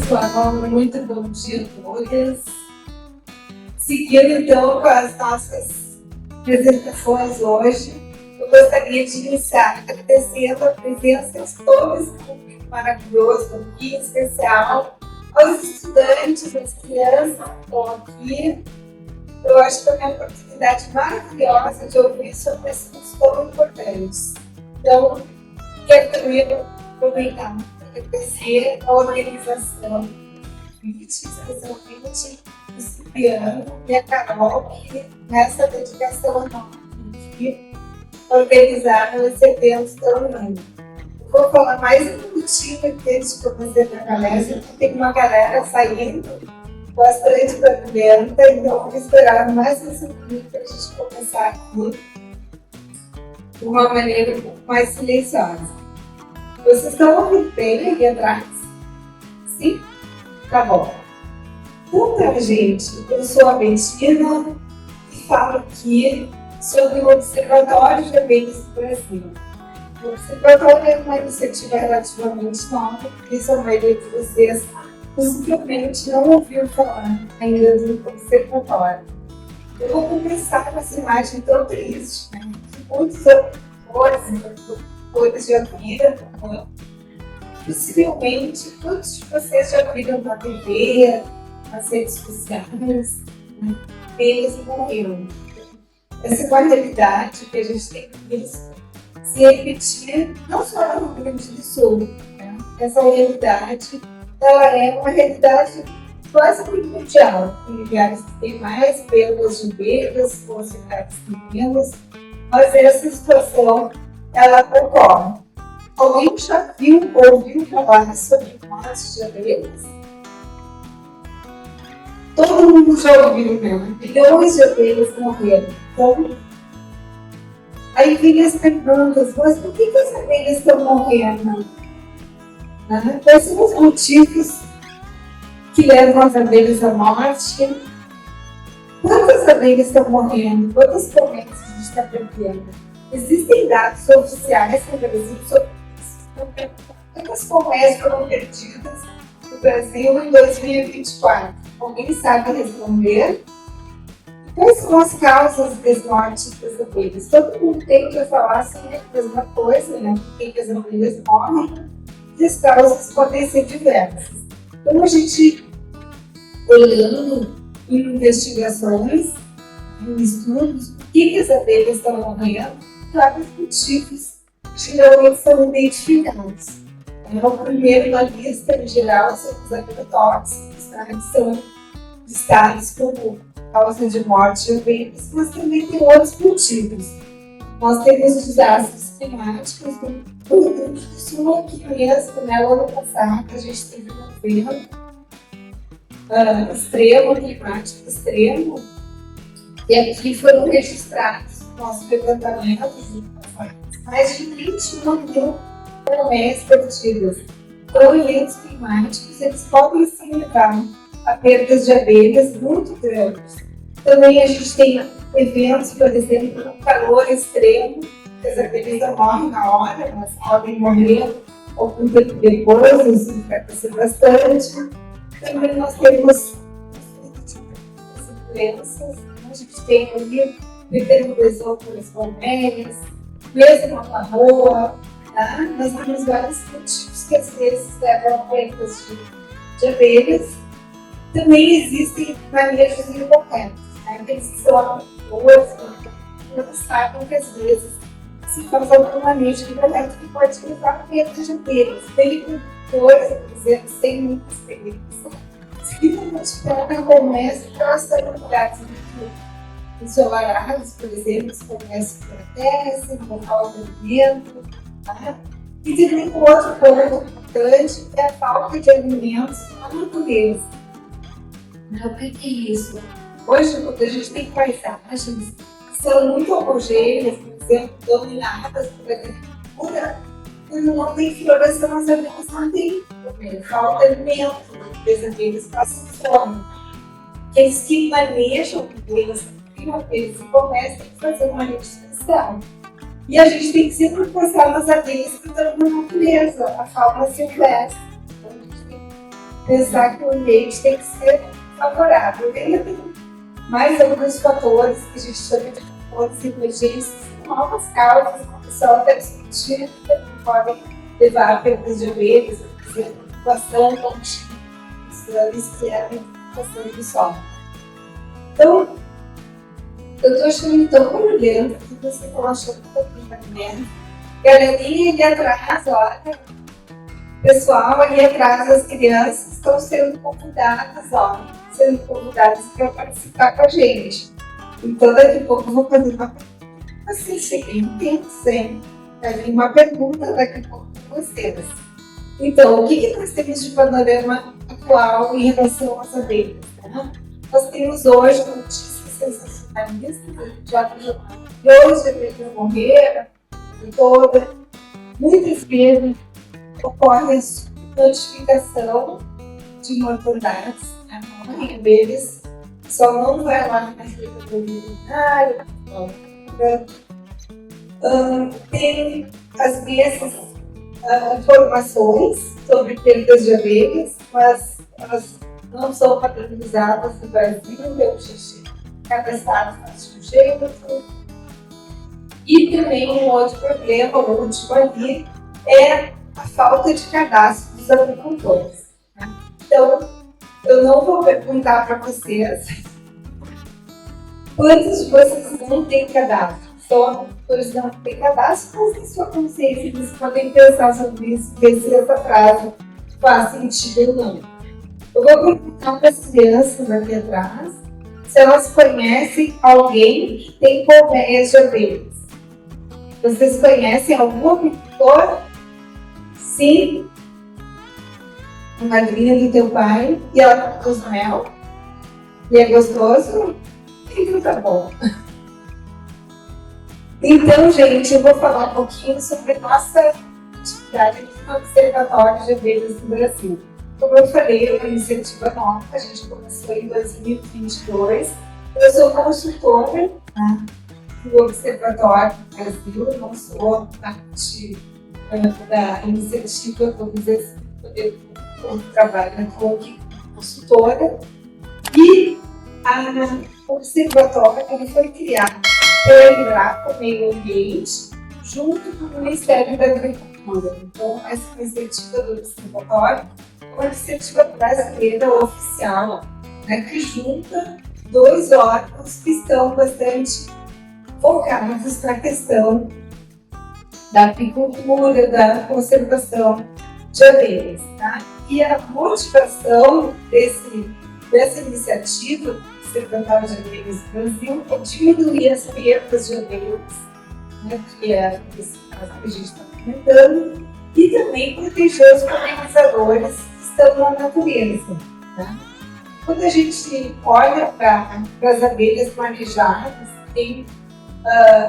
pessoal, muito bom dia a todas. Seguindo então com as nossas apresentações hoje, eu gostaria de iniciar agradecendo a presença de todo esse público maravilhoso aqui, em especial aos estudantes, às crianças que estão aqui. Eu acho que é uma oportunidade maravilhosa de ouvir sobre assuntos tão importantes. Então, quero também aproveitar para agradecer a organização, especialmente o Cipriano e a Carol, que nessa dedicação enorme organizaram esse evento tão lindo. Vou falar mais um minutinho aqui antes de começar a palestra, porque tem uma galera saindo bastante barulhenta, então vou esperar mais um segundo para a gente começar aqui de uma maneira um pouco mais silenciosa. Vocês estão ouvindo bem aqui atrás? Sim? Tá bom. Então, gente, eu sou a Bettina e falo aqui sobre o Observatório de Abelhas do Brasil. O Observatório é uma iniciativa relativamente nova, porque a maioria de vocês possivelmente não ouviu falar ainda do Observatório. Eu vou começar com essa imagem tão triste, né? Muitos coisas já viram, né? Possivelmente todos vocês já viram na TV, nas redes sociais, né? Eles morreram. Essa é uma realidade que a gente tem visto se repetir, não só no Rio Grande do Sul. Né? Essa realidade, ela é uma realidade quase mundial. Tem lugares que tem mais perdas de abelhas, com cidades pequenas, mas essa situação, ela ocorre. Alguém já viu ou ouviu falar sobre mortes de abelhas? Todo mundo já ouviu, né? Milhões de abelhas morreram. Então, aí vem as perguntas, mas por que as abelhas estão morrendo? Né? Quais são os motivos que levam as abelhas à morte? Quantas abelhas estão morrendo? Quantas colmeias a gente está perdendo? Existem dados oficiais no Brasil sobre isso. Quantas colmeias foram perdidas no Brasil em 2024? Alguém sabe responder? Quais são as causas das mortes das abelhas? Todo mundo tende a falar sempre a mesma coisa, né? Por que as abelhas morrem? E as causas podem ser diversas. Então, a gente, olhando em investigações, em estudos, por que as abelhas estão morrendo, vários motivos geralmente são identificados. O primeiro na lista, em geral, são os agrotóxicos, que são listados como causa de morte de abelhas, mas também tem outros motivos. Nós temos os desastres climáticos do Rio Grande do Sul, aqui mesmo, né? O ano passado a gente teve um evento extremo, climático extremo, e aqui foram registrados nossos levantamentos mais de 21 mil colmeias perdidas. Então, eventos climáticos, eles podem sim levar a perdas de abelhas muito grandes. Também a gente tem eventos, por exemplo, com calor extremo, que as abelhas não morrem na hora, elas podem morrer algum tempo depois, isso vai acontecer bastante. Também nós temos doenças, a gente tem ali hipertensão pelas colmeias, mesmo na lagoa, tá? Nós temos vários motivos que às vezes levam a perdas de abelhas. Também existem manejos incorretos, né? Aqueles que são amadores, não sabem que às vezes se faz algum manejo incorreto que pode levar a perda de abelhas. Tem produtores, por exemplo, sem muita experiência, se multiplicam colmeias que elas estão em lugares muito ensolarados, por exemplo, os colmeias crescem, com falta de alimento. Tá? E também um outro ponto importante é a falta de alimentos na natureza. O que é isso? Hoje, quando a gente tem paisagens que são muito homogêneas, por exemplo, dominadas por agricultura, quando não tem floração, as abelhas não têm falta de alimento, as abelhas passam fome. Aqueles que manejam abelhas, eles começam a fazer uma manejo especial. E a gente tem que sempre pensar nas abelhas que estão na natureza, a fauna silvestre. Então, a gente tem pensar que o ambiente tem que ser favorável. Ainda tem mais alguns fatores que a gente chama de fatores emergentes, novas causas que o pessoal está discutindo, que podem levar a perdas de abelhas, a preocupação contínua, isso é a preocupação do solo. Então, eu estou achando tão barulhento que você está achando um pouquinho da merda. Galerinha ali atrás, olha. Pessoal, ali atrás as crianças estão sendo convidadas, ó. Sendo convidadas para participar com a gente. Então, daqui a pouco eu vou fazer uma pergunta. Assim, cheguei um tempo sem. Vai vir uma pergunta daqui a pouco para vocês. Então, o que nós temos de panorama atual em relação às abelhas? Né? Nós temos hoje notícias sensacionalistas, já viu milhões de abelhas morreram, toda. Muitas vezes ocorre a notificação de mortandades, morrem abelhas, só não vai lá na secretaria veterinária, tem às vezes informações sobre perdas de abelhas, mas elas não são padronizadas no Brasil, eu cada estado faz de um jeito. E também um outro problema, o último ali, é a falta de cadastro dos agricultores. Né? Então, eu não vou perguntar para vocês quantos de vocês não têm cadastro. Só agricultores não têm cadastro, mas em sua consciência eles podem pensar sobre isso, ver se essa frase faz sentido ou não. Eu vou perguntar para as crianças aqui atrás se elas conhecem alguém que tem colmeias de abelhas. Vocês conhecem algum agricultor? Sim. A madrinha do teu pai e ela produz mel. E é gostoso? Então tá bom. Então, gente, eu vou falar um pouquinho sobre nossa atividade aqui no Observatório de Abelhas do Brasil. Como eu falei, é uma iniciativa nova, a gente começou em 2022. Eu sou consultora do Observatório do Brasil, não sou parte da iniciativa, vamos dizer assim, eu trabalho como consultora. E o Observatório ele foi criado para Embrapa Meio Ambiente, junto com o Ministério da Agricultura. Então, essa iniciativa do Observatório é uma iniciativa brasileira oficial, né, que junta dois órgãos que estão bastante focados na questão da apicultura, da conservação de abelhas. Tá? E a motivação dessa iniciativa do Observatório de Abelhas do Brasil é diminuir as perdas de abelhas, né, que é esse caso que a gente está comentando, e também proteger os polinizadores que estão na natureza. Tá? Quando a gente olha para as abelhas manejadas, tem,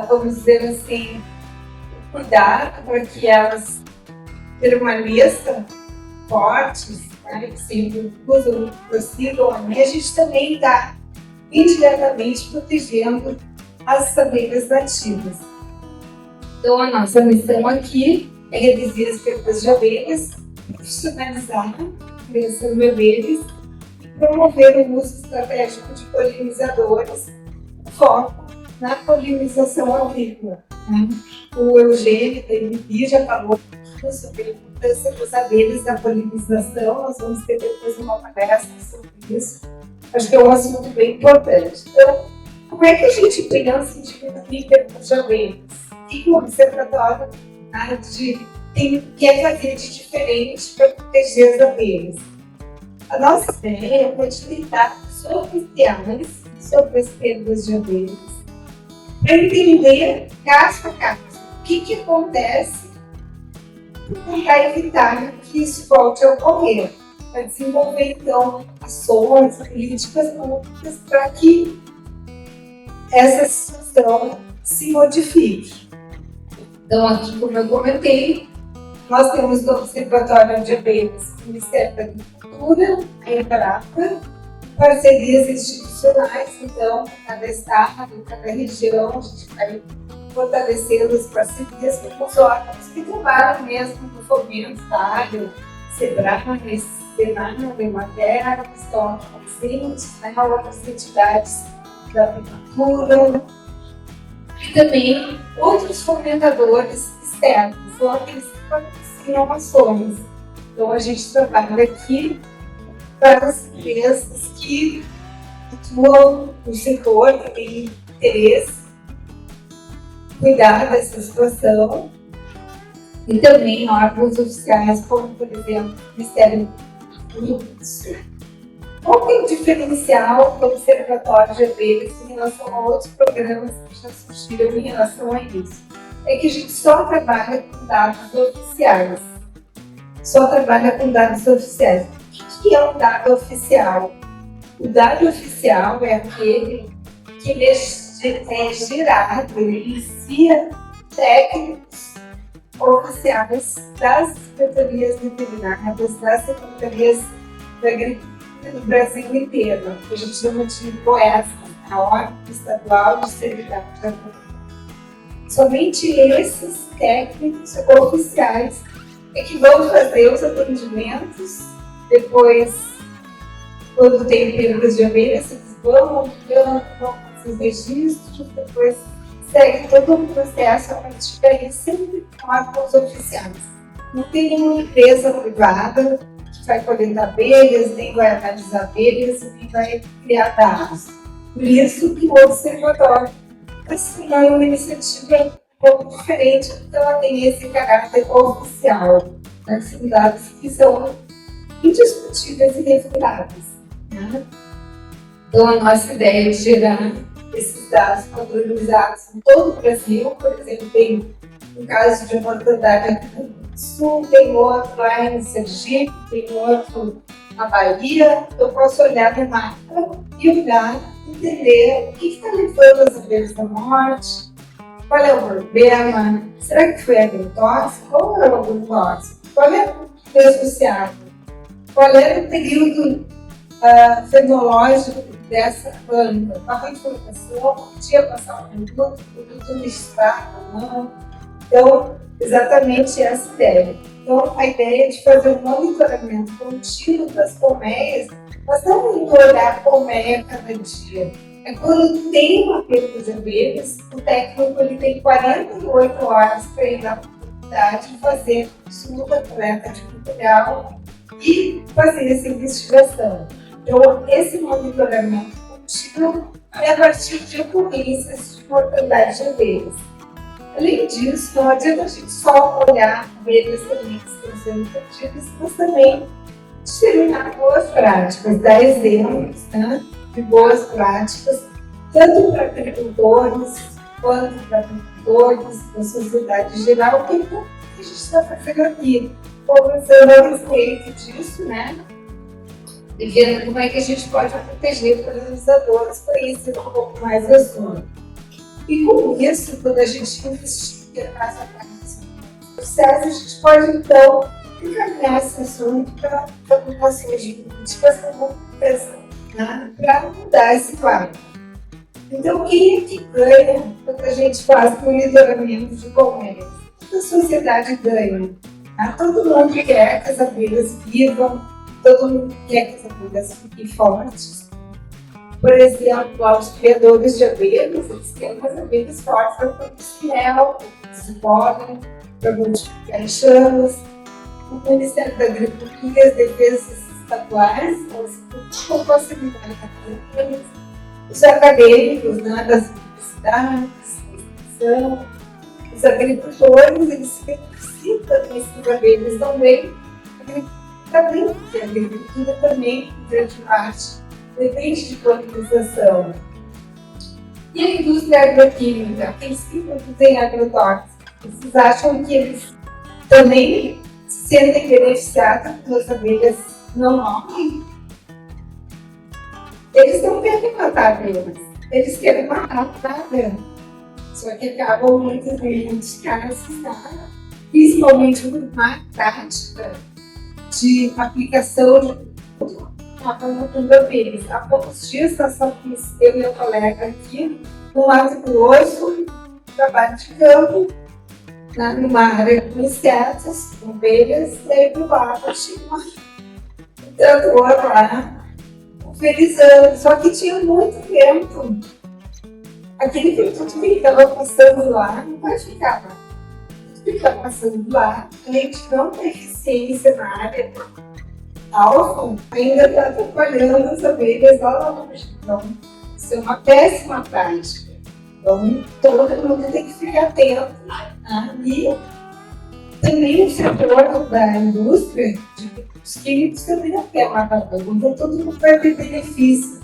vamos dizer assim, cuidado para que elas permaneçam fortes, né, que sempre prossigam ali, a gente também está indiretamente protegendo as abelhas nativas. Então, a nossa missão aqui é reduzir as perdas de abelhas, profissionalizar a criação de abelhas e promover o uso estratégico de polinizadores, com foco na polinização agrícola. Né? O Eugênio da INPI já falou sobre a importância das abelhas da polinização, nós vamos ter depois uma palestra sobre isso. Acho que é um assunto bem importante. Então, como é que a gente pensa em diminuir perdas de abelhas? O que o Observatório quer fazer de diferente para proteger as abelhas? A nossa ideia é quantificar oficiais sobre as perdas de abelhas, para entender caso a caso o que acontece e tentar evitar que isso volte a ocorrer, para desenvolver então ações, políticas públicas para que essa situação se modifique. Então, aqui, como eu comentei, nós temos no Observatório de Abelhas o Ministério da Agricultura, a Embrapa, parcerias institucionais, então, cada estado, cada região, a gente vai fortalecendo as parcerias com os órgãos que trabalham mesmo no fomento da área, Sebrae, Senado, Emater, estão presentes, né, outras entidades da prefeitura e também outros fomentadores externos, são aqueles que patrocinam ações. Então, a gente trabalha aqui para as empresas que atuam no setor, que têm interesse em cuidar dessa situação, e também órgãos oficiais, como, por exemplo, o Ministério Público. Qual que é o diferencial do Observatório de Abelhas em relação a outros programas que já surgiram em relação a isso? É que a gente só trabalha com dados oficiais. O que é um dado oficial? O dado oficial é aquele que ele é gerado, ele inicia técnicos oficiais das secretarias veterinárias, das secretarias da agricultura do Brasil inteiro, que a gente chama de OESA, a Ordem Estadual de Seriedade da Agricultura. Somente esses técnicos oficiais é que vão fazer os atendimentos, depois, quando tem perdas de abelhas, eles vão ampliando, vão fazer os registros, depois segue todo o processo a partir daí, sempre com órgãos oficiais. Não tem nenhuma empresa privada que vai coletar abelhas, nem vai analisar abelhas, nem vai criar dados. Por isso que o Observatório assim, é uma iniciativa um pouco diferente, porque ela tem esse caráter oficial. São dados que são indiscutíveis e refutáveis. Né? Então, a nossa ideia é gerar esses dados padronizados em todo o Brasil. Por exemplo, tem um caso de mortandade aqui no Sul, tem outro lá em Sergipe, tem outro na Bahia. Eu posso olhar no mapa e olhar, entender o que está levando as abelhas à morte, qual é o problema, será que foi agrotóxico? Qual é o agrotóxico? Qual é o que é associado? Qual era o período fenológico dessa planta? Qual a informação? Podia passar um produto listado ou não? Então, exatamente essa ideia. Então, a ideia de fazer um monitoramento contínuo das colmeias, mas não olhar a colmeia cada dia. É quando tem uma perda de abelhas, o técnico ele tem 48 horas para ir na comunidade e fazer consulta, coleta de material e fazer essa investigação. Então, esse monitoramento contínuo é a partir de ocorrências de mortandade de abelhas. Além disso, não adianta a gente só olhar abelhas também que estão sendo perdidas, mas também disseminar boas práticas, dar exemplos, né, de boas práticas, tanto para agricultores quanto para agricultores, da sociedade em geral, que é o que a gente está fazendo aqui, conversando a respeito disso, né? E vendo como é que a gente pode proteger os polinizadores para isso um pouco mais assunto. E com isso, quando a gente investiga caso a caso no processo, a gente pode então encaminhar esse assunto para populações de políticas para mudar esse quadro. Então, quem é que ganha quando a gente faz monitoramento de colmeias? A sociedade ganha. Todo mundo quer que as abelhas vivam, todo mundo quer que as abelhas fiquem fortes. Por exemplo, os criadores de abelhas, eles querem as abelhas fortes para produzir mel, para produzir pólen, para multiplicar enxames. O Ministério da Agricultura e as defesas estaduais, com possibilidade de abelhas. Os acadêmicos, né, das universidades, da extensão, os agricultores, eles se beneficiam dessas abelhas também. A agricultura também, em grande parte, depende de polinização. E a indústria agroquímica, aqueles que produzem agrotóxicos, vocês acham que eles também se sentem beneficiados quando as abelhas não morrem? Eles não querem matar abelhas, eles querem matar nada. Só que acabam muitos casos, tá? Principalmente por má prática de aplicação de matando abelhas. Há poucos dias nós fiz eu e meu colega aqui no Mato Grosso, trabalho de campo, numa área com insetos, ovelhas, e aí do lado tinha uma trator lá, pulverizando, só que tinha muito vento. Aquele vento que estava passando lá não vai ficar lá. O que está passando lá, além de não ter eficiência na área, alfa ainda está atrapalhando as abelhas lá longe. Então, isso é uma péssima prática. Então, todo mundo tem que ficar atento. E também o setor da indústria, os químicos também não querem matar todo mundo, então todo mundo vai ter benefício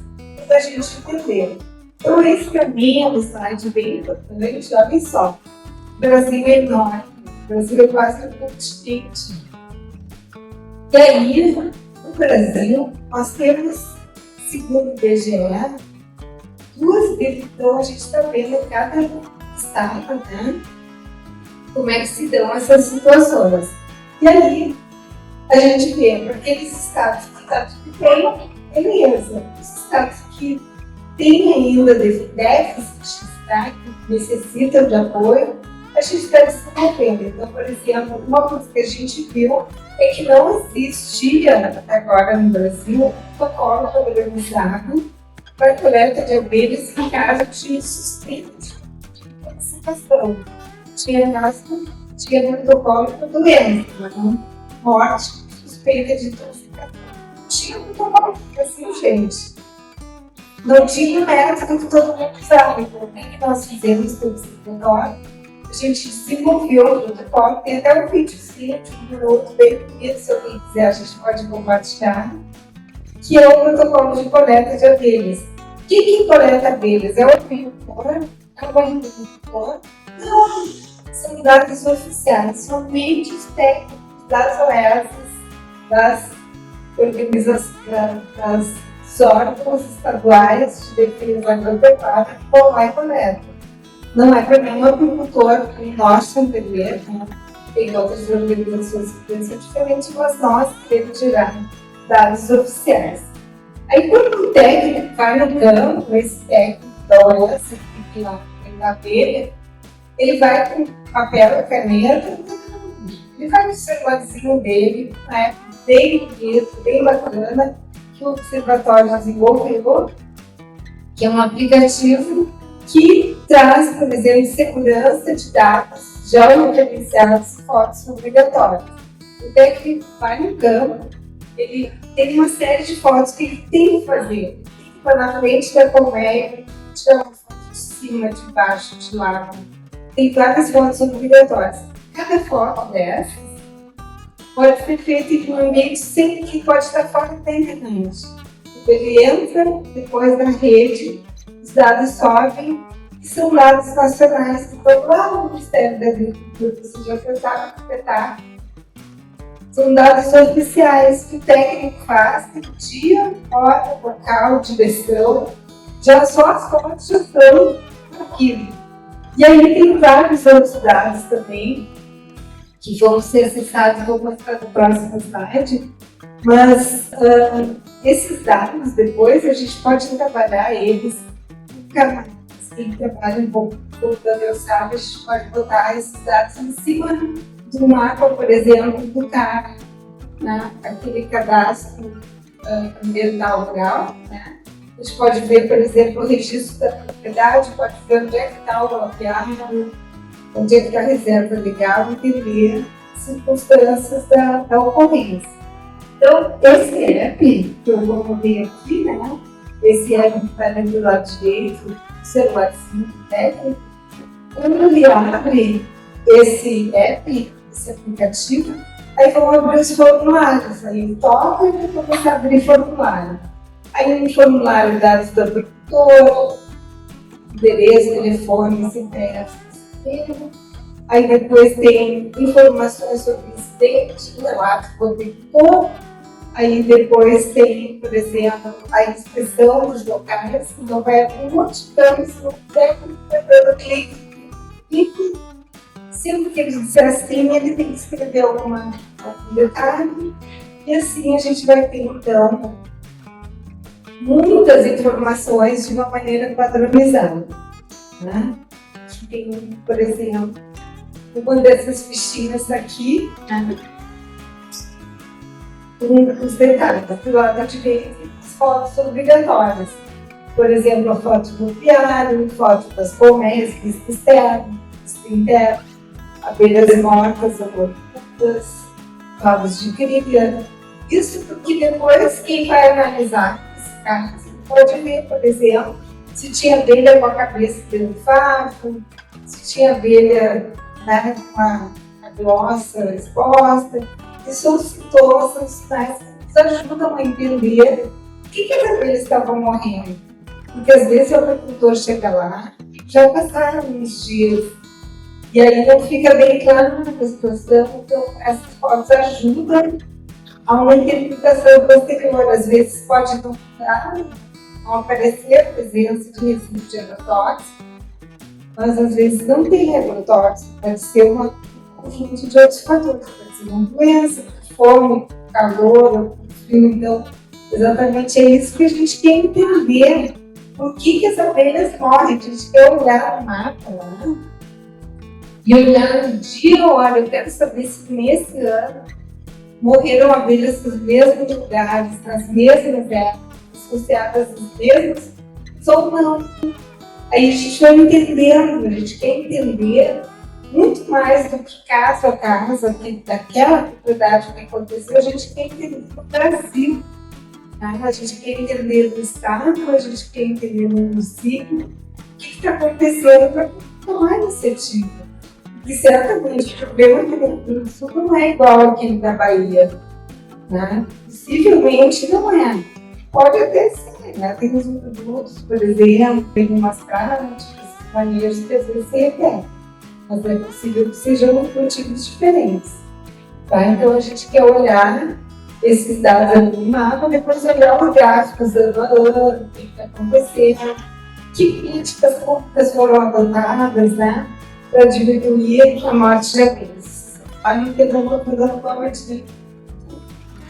para a gente entender. Então, esse caminho do slide bem importante, olhem só. O Brasil é enorme, o Brasil é quase um continente. E aí, no Brasil, nós temos, segundo o IBGE, então a gente está vendo em cada estado, né, como é que se dão essas situações. E aí, a gente vê, para aqueles estados que está tudo bem, beleza. Os estados que têm ainda déficit, tá, que necessitam de apoio, a gente está desenvolvendo. Então, por exemplo, uma coisa que a gente viu é que não existia agora no Brasil um protocolo organizado para a coleta de abelhas em caso de suspeita de intoxicação. Tinha protocolo para doença, mas não morte suspeita de intoxicação. Tinha protocolo assim, gente. Não tinha método que todo mundo usava. Então, o que nós fizemos com esse protocolo? A gente desenvolveu o protocolo, tem até um videozinho de 1 minuto bem bonito, se alguém quiser, a gente pode compartilhar, que é o protocolo de coleta de abelhas. O que coleta abelhas? É o apicultor? É o agricultor? Não, são dados oficiais, somente os técnicos das OES, das organizações, das órgãos estaduais de defesa agropecuária que vão lá e coletam. Não é para nenhum apicultor, como nós entender, né? Tem outras organizações que pensam diferente, mas nós queremos gerar dados oficiais. Aí, quando o técnico vai no campo, esse técnico da OES, que lá na abelha, ele vai com papel e caneta, ele vai no celularzinho dele, né? Bem bonito, bem bacana, que o observatório desenvolveu, que é um aplicativo que traz, por exemplo, segurança de dados já credenciados fotos obrigatórias. O técnico vai no campo, ele tem uma série de fotos que ele tem que fazer. Ele tem que ir na frente da colmeia, tirar uma foto de cima, de baixo, de lado. Tem várias fotos obrigatórias. Cada foto dessas pode ser feita em um ambiente sempre que pode estar fora da internet. Ele entra depois da rede, os dados sobem e são dados nacionais que estão lá no Ministério da Agricultura, você já pensaram completar. São dados oficiais que o técnico faz, tem dia, hora, local, direção, já só as fotos já estão aqui. E aí tem vários outros dados também, que vão ser acessados, vou mostrar no próximo slide, mas esses dados depois a gente pode trabalhar eles em canais. Quem trabalha um pouco com Daniel sabe, a gente pode botar esses dados em cima do mapa, por exemplo, do CAR, né? Aquele cadastro ambiental rural, né? A gente pode ver, por exemplo, o registro da propriedade, pode ver onde é que está o mapeado, onde é que está a reserva legal, entender as circunstâncias da ocorrência. Então, esse app que eu vou ver aqui, né? Esse app que está ali do lado direito, o celularzinho técnico, quando ele abre esse app, esse aplicativo, aí vão abrir os formulários, aí ele toca e vai começar a abrir formulário. Aí no formulário dados do agricultor, endereço, telefone, CPF, aí depois tem informações sobre o incidente, relato do agricultor, aí depois tem, por exemplo, a inspeção dos locais, que não vai abrir um monte de campos no técnico, vai dando clique, sempre que ele disser assim, ele tem que escrever algum detalhe, e assim a gente vai ter, então, muitas informações de uma maneira padronizada. Né? Tem, por exemplo, uma dessas fichinhas aqui, né? Com os detalhes. Do lado da direita, as fotos obrigatórias. Por exemplo, a foto do apiário, foto das colmeias, vista externa, vista interna, abelhas mortas, abortadas, favos de cria. Isso porque depois quem vai analisar esse caso pode ver, por exemplo, se tinha abelha com a cabeça dentro do favo, se tinha abelha, né, com a glossa exposta. Isso são sintomas, são sinais que nos ajudam a entender por que as abelhas estavam morrendo. Porque às vezes o agricultor chega lá, já passaram uns dias, e aí não fica bem claro a situação, então essas fotos ajudam a uma interpretação posterior. Às vezes pode não aparecer a presença de resíduo de agrotóxico, mas às vezes não tem agrotóxico, pode ser um conjunto de outros fatores, pode ser uma doença, fome, calor, frio. Então, exatamente é isso que a gente quer entender. Por que as abelhas morrem? A gente quer olhar no mapa lá e olhar no dia, olha, eu quero saber se nesse ano morreram abelhas nos mesmos lugares, nas mesmas épocas, associadas às mesmas, ou não. Aí a gente vai entendendo, a gente quer entender muito mais do que caso a caso, daquela propriedade que aconteceu, a gente quer entender do Brasil. A gente quer entender do Estado, a gente quer entender do município, o que está acontecendo para tomar iniciativa. Porque certamente o problema aqui no Rio Grande do Sul não é igual aquele da Bahia. Né? Possivelmente não é. Pode até ser, né? Tem uns produtos, por exemplo, tem umas práticas, maneiras que às vezes se repetem. Mas é possível que sejam motivos diferentes. Tá? Então a gente quer olhar esses dados ali no mapa, depois olhar os gráficos ano a ano, o que está acontecendo, que políticas públicas foram adotadas, né, para diminuir a morte de abelhas. A gente não está fazendo forma de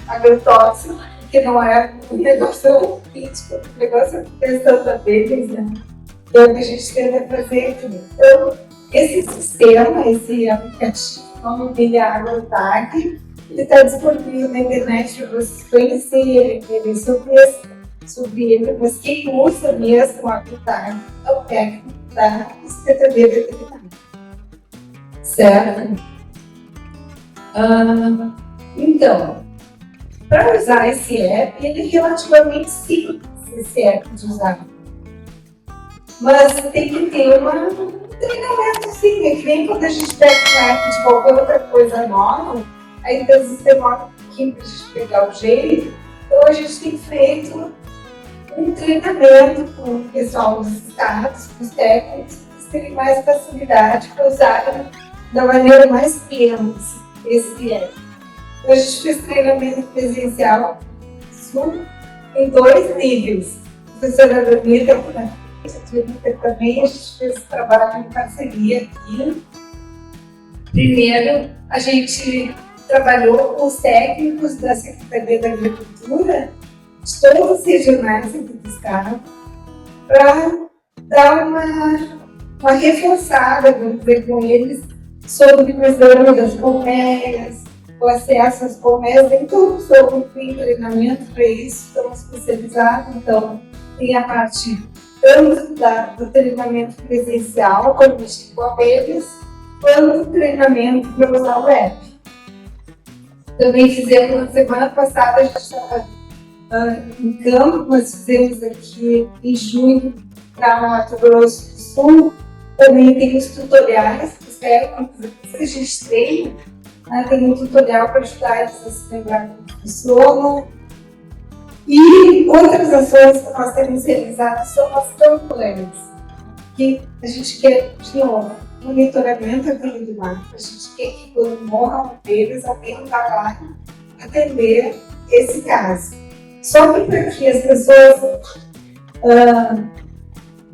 agrotóxico, que não é um negócio político, um negócio de questão das abelhas, né, que é o que a gente tenta fazer aqui. Então, esse sistema, esse aplicativo, o nome dele é AgroTag. Ele está disponível na internet para vocês conhecerem, entender sobre ele, mas quem usa mesmo a AgroTag é o técnico da Secretaria Veterinária. Certo? Então, para usar esse app, ele é relativamente simples, esse app de usar. Mas tem que ter um treinamento, sim. É que nem quando a gente pega um app de qualquer outra coisa nova, aí às vezes demora um pouquinho para a gente pegar o jeito. Então a gente tem feito um treinamento com o pessoal dos estados, com os técnicos, para terem mais facilidade para usar da maneira mais plena esse app. Então a gente fez treinamento presencial em 2 níveis. A professora Danita, também a gente fez esse trabalho em parceria aqui. Primeiro, a gente trabalhou com os técnicos da Secretaria da Agricultura, de todos os regionais aqui do estado, para dar uma reforçada, vamos dizer, com eles, sobre o exame das colmeias, o acesso às colmeias, nem todos tem treinamento para isso, estamos especializados, então tem a parte tanto do treinamento presencial, quando mexer com abelhas, quanto do treinamento para usar o app. Também fizemos na semana passada, a gente estava em campo, nós fizemos aqui em junho para Mato Grosso do Sul. Também tem os tutoriais, os técnicos que a gente treina, né? Tem um tutorial para ajudar eles a se lembrar como funciona. E outras ações que nós temos realizado são as campanhas, que a gente quer, de novo, monitoramento aqui do mar. A gente quer que quando morram abelhas, alguém vá lá atender esse caso. Só que para que as pessoas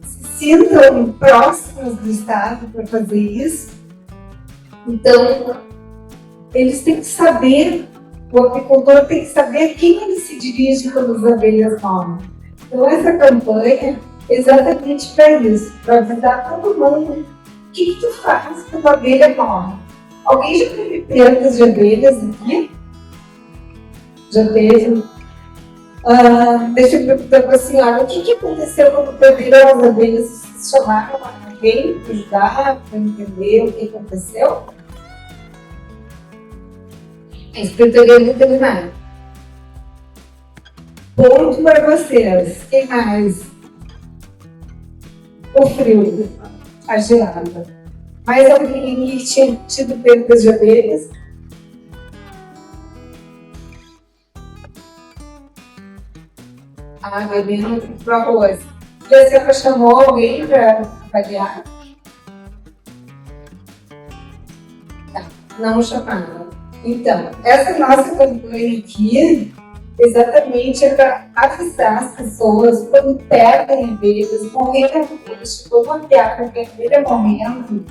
se sintam próximas do Estado para fazer isso, então eles têm que saber, o apicultor tem que saber a quem ele se dirige quando as abelhas morrem. Então essa campanha é exatamente para isso, para avisar todo mundo o que tu faz quando a abelha morre. Alguém já teve perdas de abelhas aqui? Já teve? Deixa eu perguntar para a senhora, o que aconteceu quando perderam as abelhas? Vocês chamaram alguém para ajudar, para entender o que aconteceu? A Secretaria Veterinária. Ponto para vocês. Quem mais? O frio, a geada. Mais alguém que tinha tido perdas de abelhas? Bebendo pro arroz. E a senhora chamou alguém para avaliar? Tá, não chamaram. Então, essa nossa campanha aqui exatamente é para avisar as pessoas quando perdem abelhas, morrendo abelhas, quando uma piada que a abelha morrendo,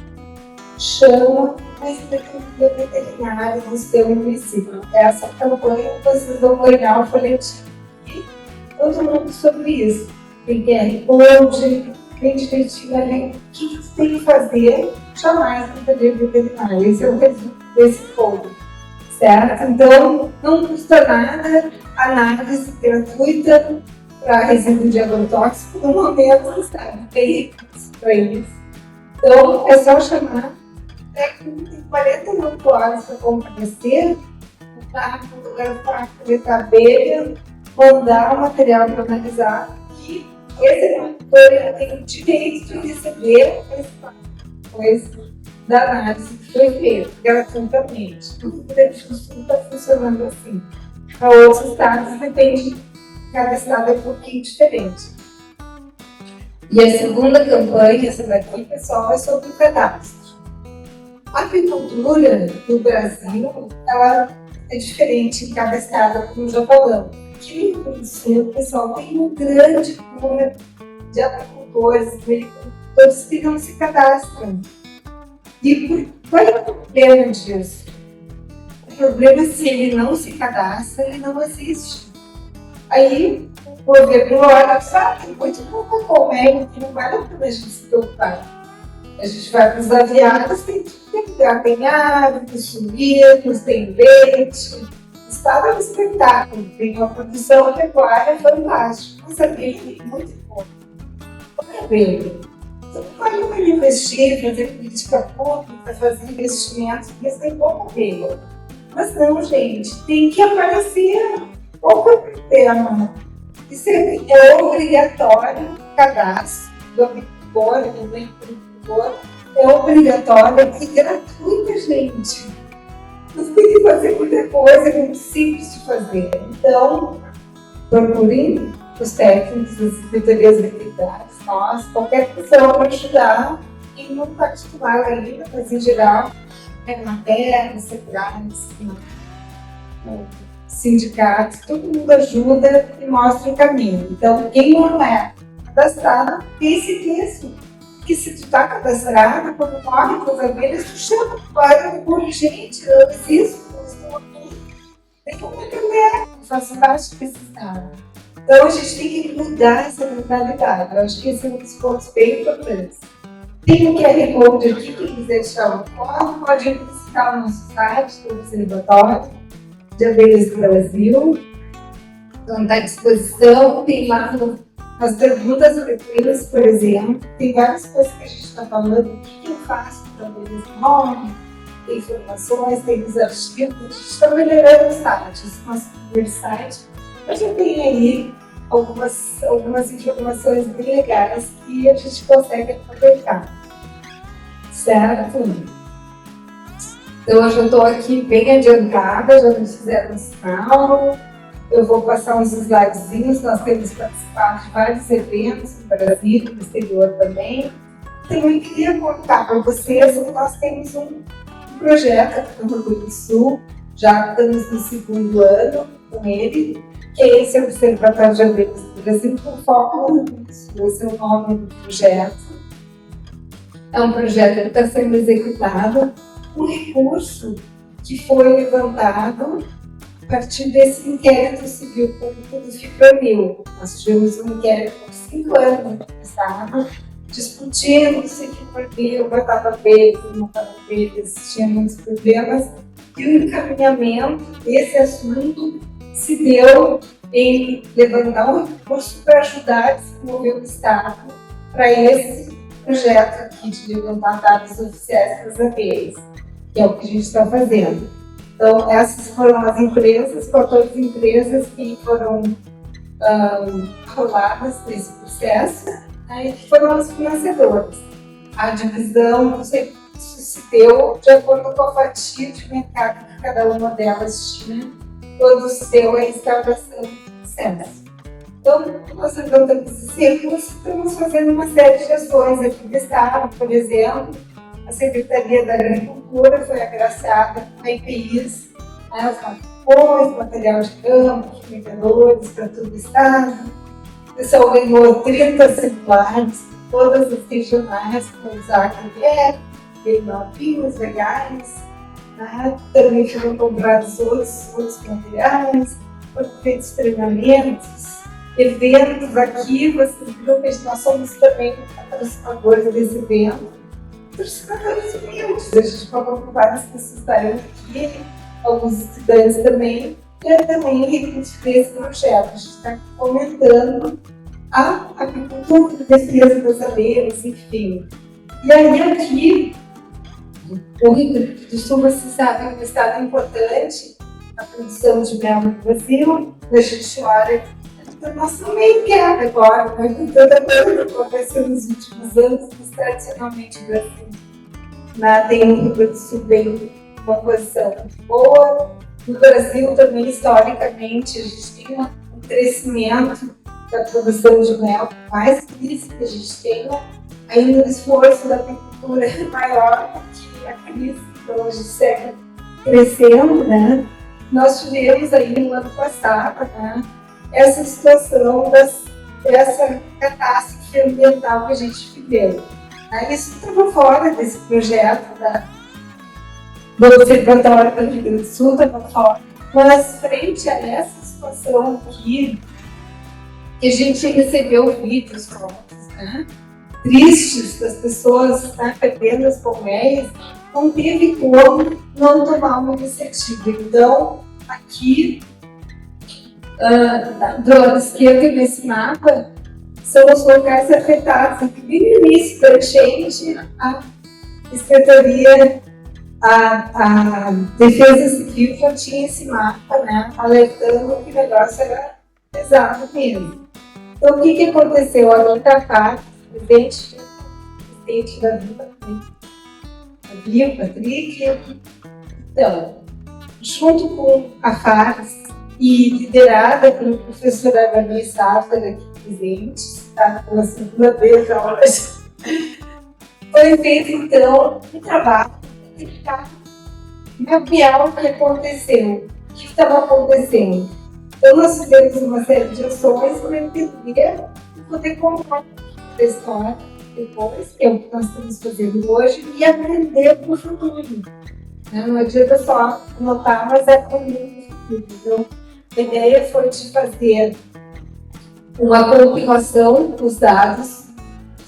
chama a Secretaria Veterinária do seu município. Essa campanha vocês vão ganhar o folhetim aqui, todo mundo sobre isso. Tem QR Code, tem direitinho ali. O que você tem que fazer? Chamar a Secretaria Veterinária. Esse é o resumo desse código. Certo? Então, não custa nada, análise gratuita para resíduo de agrotóxico, no momento, sabe? Tem recursos para isso. Então, é só chamar. Técnico tem 48 horas para comparecer, fotografar, coletar abelha, mandar o material para analisar e esse produtor tem o direito de receber essa coisa da análise que foi feita gratuitamente. Tudo que está funcionando assim. Para outros estados, depende, cada estado é um pouquinho diferente. E a segunda campanha, essa daqui, pessoal, é sobre o cadastro. A apicultura do Brasil, ela é diferente em cada estado, como já falamos. Aqui no Rio Grande do Sul, pessoal, tem um grande número de apicultores, agricultores que não se cadastram. E qual é o problema disso? O problema é se ele não se cadastra, ele não existe. Aí o governo olha, sabe, tem muito pouco colmeia, que não vale a pena a gente se preocupar. A gente vai para os aviados, tem lugar, tem aves, suínos, tem leite. O estado é um espetáculo, tem uma produção pecuária fantástica, mas a abelha é muito boa. Olha a abelha. Você não pode investir, fazer política pública, fazer investimentos, porque tem pouca abelha. Mas não, gente, tem que aparecer. Qual é o problema? Isso é obrigatório, o cadastro do agricultor, do agricultor, é obrigatório e gratuito, gente. Você tem que fazer muita coisa, é muito simples de fazer. Então, procurem os técnicos das secretarias veterinárias, nós, qualquer pessoa para ajudar. Quem não está acostumado ainda, mas em geral, materna, segurança, sindicatos, todo mundo ajuda e mostra o caminho. Então, quem não é cadastrado, pense nisso. Porque se tu está cadastrado, quando morre com as abelhas, tu chama o pai por gente, eu existo, eu estou aqui. Tem como entender, eu faço parte desse estado. Então, a gente tem que mudar essa mentalidade. Eu acho que esse é um dos pontos bem importantes. Tem o QR Code aqui, quem quiser tirar uma foto, pode visitar o nosso site do Observatório de Abelhas do Brasil. Então, está à disposição. Tem lá as perguntas frequentes, por exemplo. Tem várias coisas que a gente está falando. O que eu faço para abelhas que morrem? Tem informações, tem os artigos. A gente está melhorando o site, o nosso primeiro site. Mas já tem aí algumas informações bem legais que a gente consegue aproveitar. Certo? Então, eu já estou aqui bem adiantada, já nos fizeram um sinal. Eu vou passar uns slidezinhos, nós temos participado de vários eventos no Brasil, no exterior também. Então, eu queria contar para vocês que nós temos um projeto aqui no Rio Grande do Sul, já estamos no segundo ano com ele, que é esse Observatório de Abelhas do Brasil, com foco no Rio Grande do Sul. Esse é o nome do projeto. É um projeto que está sendo executado, um recurso que foi levantado a partir desse inquérito civil público do FIPRAMIL. Nós tivemos um inquérito por 5 anos no passado, discutindo se que porque eu botava abelhas, não botava abelhas, tinha muitos problemas, e o encaminhamento desse assunto se deu em levantar um recurso para ajudar a desenvolver o Estado para esse projeto aqui de levantar dados oficiais para as abelhas, que é o que a gente está fazendo. Então, essas foram as empresas, 14 empresas que foram roladas nesse processo, e que foram as financiadoras. A divisão se deu de acordo com a fatia de mercado que cada uma delas tinha, quando se deu a instauração do censo. Então, nós levantamos esse recurso, estamos fazendo uma série de ações aqui no Estado. Por exemplo, a Secretaria da Agricultura foi agraciada com EPIs, os capões, material de campo, vendedores para todo o Estado. O pessoal ganhou 30 celulares, todas as regionais, para usar bem novinhos, legais. Também foram comprados outros materiais, foram feitos treinamentos, eventos aqui. Vocês viram que nós somos também patrocinadores desse evento. Patrocinadores humildes, a gente falou com várias pessoas estarem aqui, alguns estudantes também, e também recursos desse projeto. A gente está fomentando a agricultura, a defesa das abelhas, enfim. E aí aqui, o Rio Grande do Sul, vocês sabem, é um estado importante, a produção de mel no Brasil. A gente olha para o nosso meio queda agora, com toda coisa que aconteceu nos últimos anos, mas tradicionalmente o Brasil tem um Rio Grande do Sul bem uma posição boa. No Brasil também, historicamente, a gente tem um crescimento da produção de mel mais crise que a gente tenha, ainda o esforço da agricultura é maior que a crise, então a gente segue crescendo, né? Nós tivemos aí no ano passado, né, essa situação dessa catástrofe ambiental que a gente viveu. Isso estava fora desse projeto do Observatório do Rio Grande do Sul, estava fora. Mas frente a essa situação aqui, que a gente recebeu vídeos fotos, né, tristes das pessoas perdendo as colmeias, não teve como não tomar uma iniciativa. Então, aqui, do lado esquerdo desse mapa, são os locais afetados. Aqui, bem no início da enchente, a Secretaria, a Defesa Civil já tinha esse mapa, né, alertando que o negócio era pesado mesmo. Então, o que aconteceu? A Rita Patrick, presidente da Bio Patrick, então, junto com a FARS e liderada pelo professor Gabi Safra, aqui presente, está pela segunda vez hoje, foi feito então um trabalho para tentar mapear o que aconteceu, o que estava acontecendo. Então, nós fizemos uma série de ações para entender e poder contar a história depois, que é o que nós estamos fazendo hoje, e aprender para o futuro. Não adianta só anotar, mas é aprender para o futuro. Então, a ideia foi de fazer uma compilação dos dados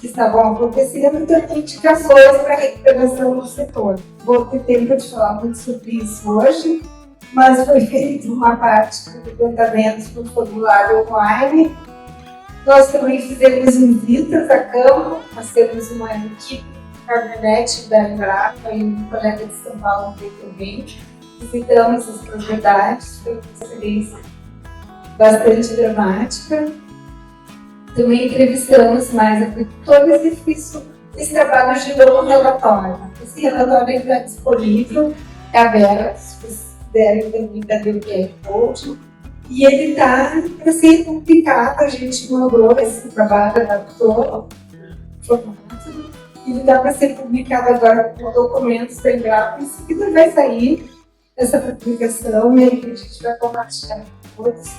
que estavam acontecendo e também indicações para a recuperação do setor. Vou ter tempo de falar muito sobre isso hoje, mas foi feita uma parte do levantamento no formulário online. Nós também fizemos visitas a campo, nós temos uma equipe caminhonete da Embrapa e um colega de São Paulo também. Visitamos as propriedades, foi uma experiência bastante dramática. Também entrevistamos mais agricultores e esse trabalho gerou um relatório. Esse relatório está disponível, é aberto, se vocês quiserem também cadê o QR Code. E ele está para ser publicado, a gente mandou esse trabalho, adaptou o formato, ele está para ser publicado agora com documentos da Embrapa. Em seguida vai sair essa publicação e aí a gente vai compartilhar com todos.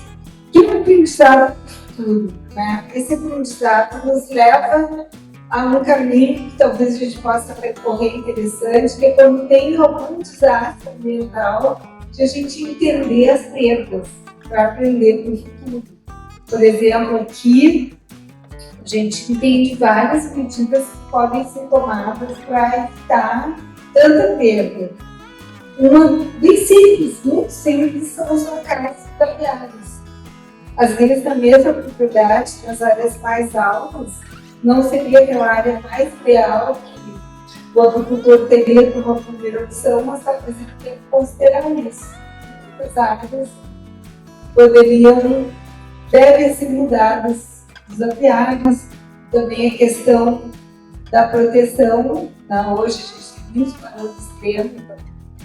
Que aprendizado futuro, né? Esse aprendizado nos leva a um caminho que talvez a gente possa percorrer interessante, que é quando tem algum desastre ambiental, de a gente entender as perdas, para aprender para o futuro. Por exemplo, aqui, A gente entende várias medidas que podem ser tomadas para evitar tanta perda. Uma bem simples, muito simples, são as locais tapeadas. Às vezes, na mesma propriedade, nas áreas mais altas, não seria aquela área mais ideal que o agricultor teria como uma primeira opção, mas talvez ele tenha que considerar isso. Muitas áreas devem ser mudadas, desafiadas. Também a questão da proteção. Hoje a gente tem muitos parâmetros extremos,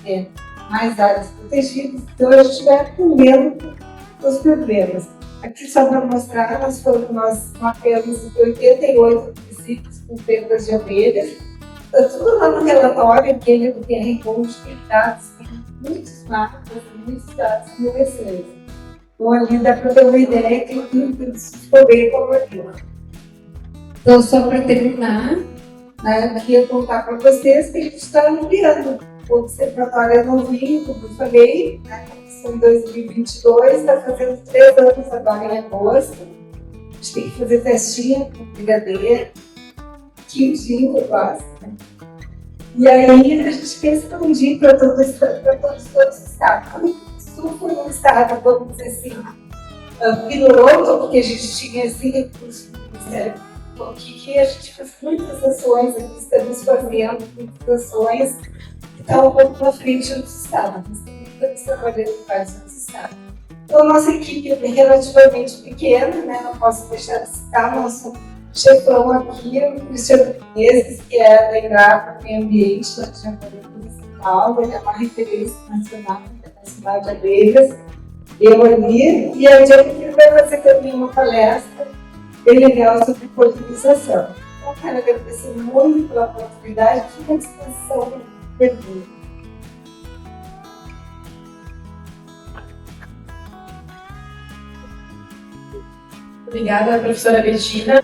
então, mais áreas protegidas, então a gente vai aprendendo os problemas. Aqui só para mostrar, nós mapeamos 88 municípios com perdas de abelhas. Está tudo lá no relatório, aquele do QR Code, tem dados, tem muitos mapas, muitos dados interessantes. Então ali dá para ter uma ideia que tudo ficou bem colorido. Então, só para terminar, aqui eu contar para vocês que a gente está ampliando o observatório novinho, como eu falei, em 2022, está fazendo 3 anos agora em agosto. A gente tem que fazer testinha com brigadeiro, quintinho quase. E aí a gente quer expandir para todo o estado. Como o Sul foi um estado, vamos dizer assim, piloto, porque a gente tinha esse recurso do Ministério Público, que a gente fez muitas ações, aqui estamos fazendo muitas ações que estão um pouco na frente do estado. Estamos trabalhando em vários estados. Então, nossa equipe é relativamente pequena, né? Não posso deixar de citar nosso chefão aqui, o Cristiano Menezes, que é da Embrapa Meio Ambiente, da Jacareí Municipal, ele é uma referência nacional internacional de abelhas. Eu ali, e a gente vai fazer também uma palestra bem legal sobre polinização. Então, quero agradecer muito pela oportunidade, fico à disposição para perguntas. Obrigada, professora Bettina.